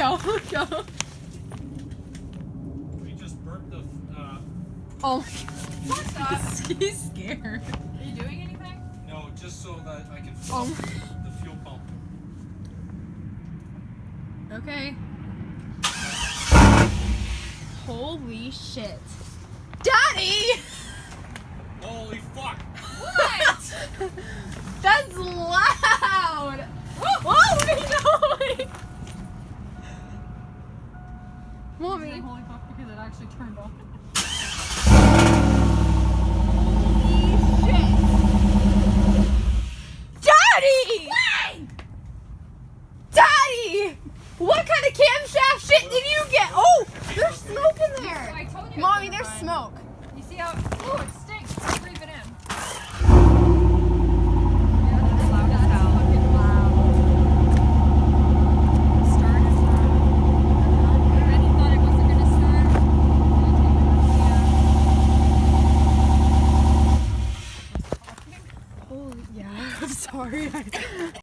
Go. We just burnt the. Oh. What's up? He's scared. Are you doing anything? No, just so that I can fill Oh. up the fuel pump. Okay. Holy shit. Daddy! Holy fuck! What? That's loud! Whoa, what are you doing? Mommy. Holy fuck, because it actually turned on. Holy shit! Daddy! Daddy! What kind of camshaft shit did you get? Oh, there's smoke in there. I told you. Mommy, there's smoke. You see how? Ooh, it stinks. Breathe it in. Holy, yeah, I'm sorry.